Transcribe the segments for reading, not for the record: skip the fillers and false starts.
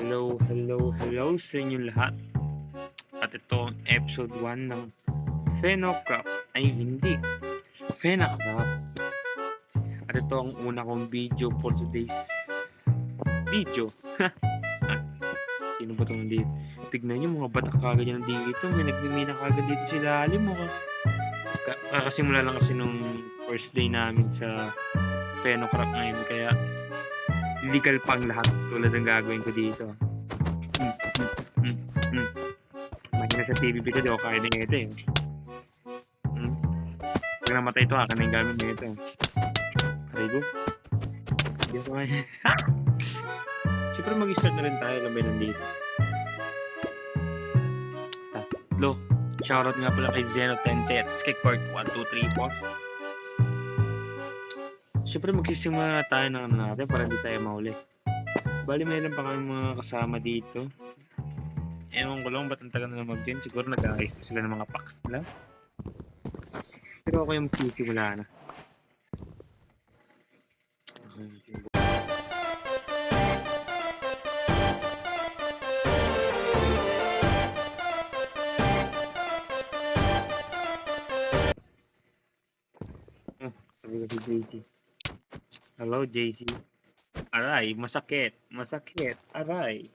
Hello sa inyong lahat. At ito ang episode 1 ng Phenocrop. Ay hindi, Phenocrop. At ito ang una kong video for today's video. Sino ba itong dito? Tignan nyo, mga batak kagad yan dito. May nagmimina kagad dito sa ilalim. Kakasimula lang kasi nung first day namin sa Phenocrop ngayon. Kaya legal pang lahat tulad ng gagawin ko dito. Mahina sa TVP ko, di ako kaya na ito eh. Pag namatay ito, akin na yung gamit na ito. Arigo? Hindi ako kaya. Siyempre mag-start na rin tayo, labay nandito. Tatlo. Shoutout nga pala kay Zeno Tensets, kay Court 1, 2, 3, 4. Siyempre magsisimula na tayo ng ano natin para hindi tayo mahuli. Bali mayroon pa kami mga kasama dito. Ewan ko lang ba't ang tagal na mag-game. Siguro nag-aayos sila ng mga packs nila. Pero ako yung magsisimula na. Sabi ko si JC. Hello JC. Aray, masakit. Aray.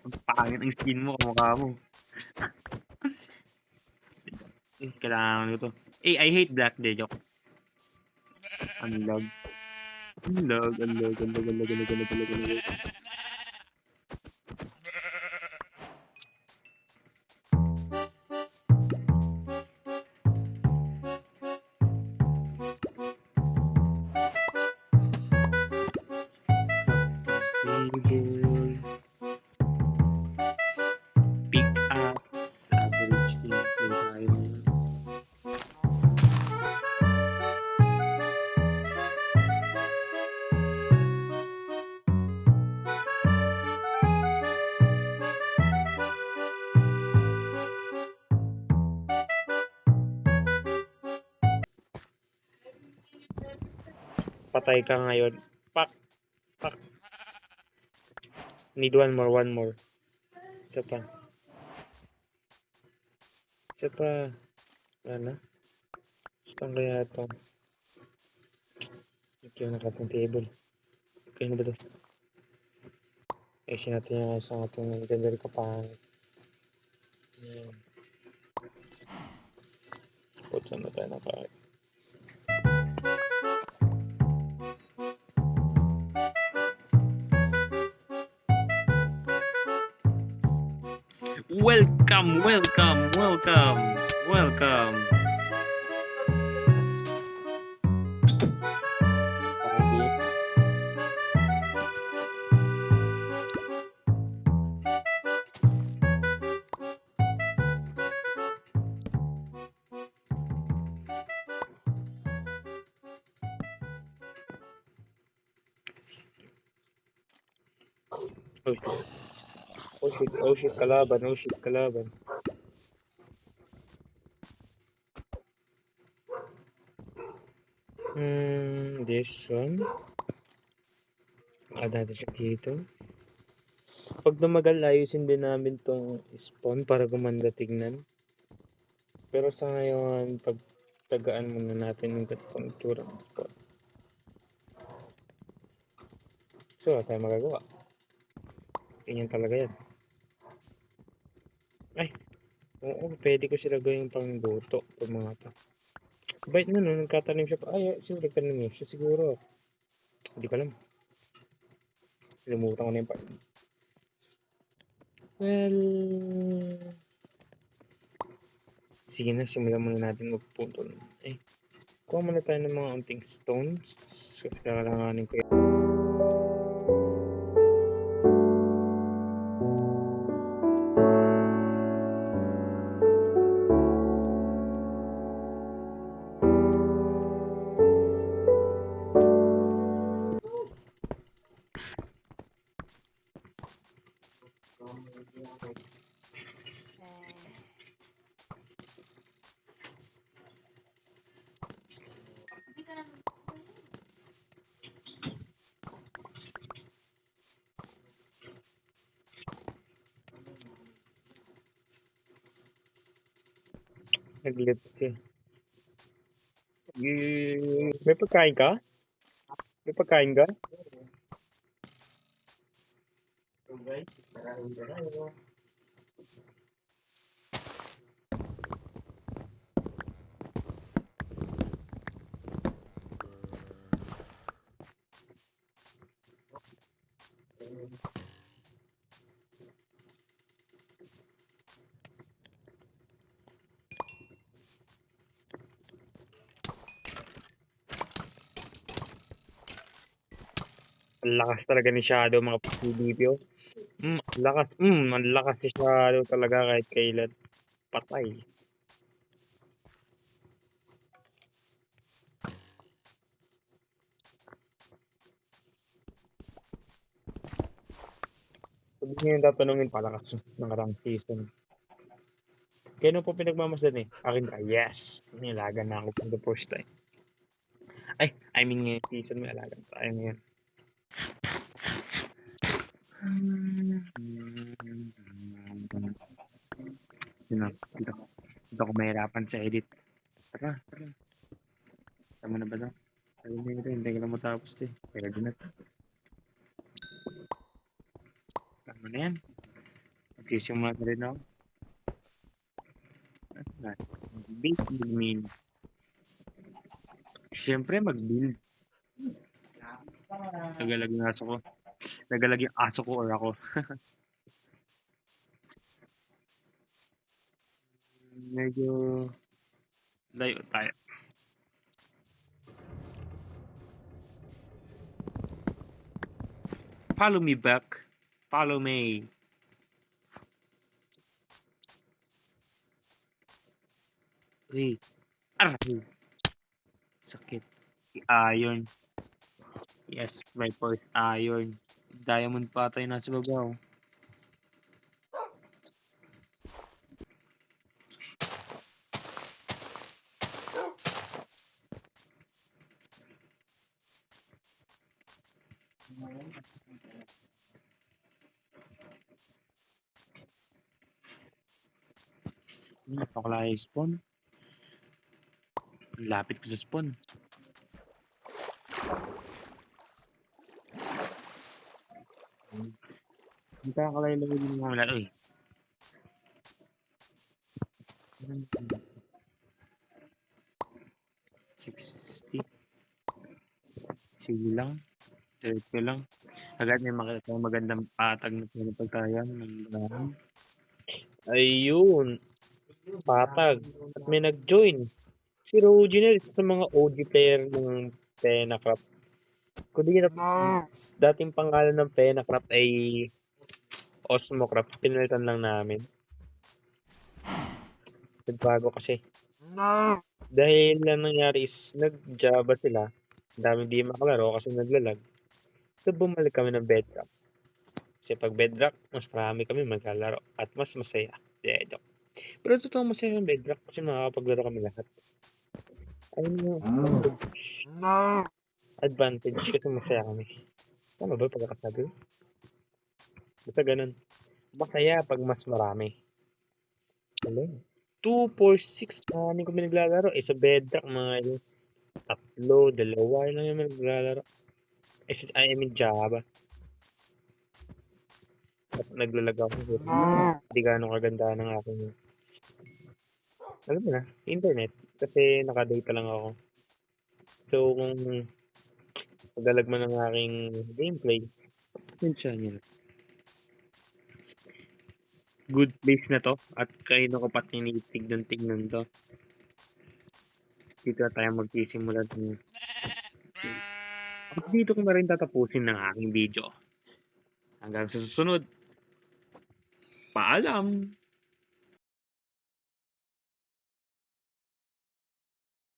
Ang pangit ang skin mo, kamukha mo. Kailangan ko to. I hate black day, joke. Unlog. Pick up average gameplay tayo. Patay ka ngayon. Pak. Need one more. Isa pa. Ano? Saan kaya ito? Ito yung nakatang table. Okay na ba ito? Ayusin natin yung isang ating ganda rin kapangit. Ayan. Putsa na tayo na kahit. Welcome. Oh shit, kalaban. This one. Natin siya dito. Pag tumagal, ayusin din namin tong spawn para gumanda tignan. Pero sa ngayon, pag tagaan muna natin yung ganitong itsura ng spawn. So, wala tayong magagawa. Ganyan talaga yan. Ay, oo, pwede ko sila gawin pang luto. Itong mga to. Bait na no, nagkatanim siya pa. Ay, siguro nagtanim siya siguro. Hindi ko alam. Limutan ko na yung part. Well, sige na, simulan muna natin magpunto. Eh, kuha muna tayo ng mga unting stones. Kasi kailanganin ko yun. Nag-lift ka. May pagkain ka? May pagkain ka? Ang lakas talaga ni Shadow mga PBB, oh. Ang lakas si Shadow talaga kahit kailan. Patay. Sabi niya yung tatanungin palakas ng rank season. Kaya po pinagmamasdan eh. Akin ka, yes. Nilaga na ako for the first time. Ay, I mean ngayon season may alaga tayo ngayon. Dito ako mahirapan sa edit. Tara. Tama na ba daw? Hindi ka na matapos eh. Pero din na. Tama na yan. Magsisimula na rin ako. Build mean. Siyempre mag-build. Nagalag yung aso ko. Nagalag yung aso ko or ako. Medyo layo tayo. Follow me back. Follow me. Uy. Aray. Sakit. Iron. Yes, my first iron. Diamond pa tayo nasa babaw. Napakalaya spawn. Lapit ko sa spawn. Hindi ka kalaya lang yung mga wala. Uy. $60. Sige lang. Diretso lang. Agad may makita magandang patag na pinapagtayan ng daan. Ayun. Patag. At may nag-join. Si Roginel, sa mga OG player ng Penacraft. Kung di na dating pangalan ng Penacraft ay Osmocraft, pinalitan lang namin. Nagbago kasi. Dahil lang nangyari is nag-Java sila. Ang dami di makalaro kasi naglalag. So bumalik kami ng Bedrock. Kasi pag Bedrock, mas marami kami maglalaro at mas masaya. Yeah, pero totoo masaya ng Bedrock kasi makakapaglaro kami lahat. Ayun yung advantage kasi masaya kami. Tama ba pagkakasabi? Basta ganun. Masaya pag mas marami. Galing. 2, 4, 6, anim kami naglalaro. Sa Bedrock, mga yun. 3, 2 lang yung naglalaro. I mean Java. At naglalag ako. Hindi gano'ng kaganda ng aking alam mo na, internet. Kasi nakadata lang ako. So, kung magalag man ang aking gameplay, siya niya na. Good place na to. At kayo ko pa tinitignan to. Dito tayo magsisimula ng at dito ko na rin tatapusin ng aking video. Hanggang sa susunod. Paalam!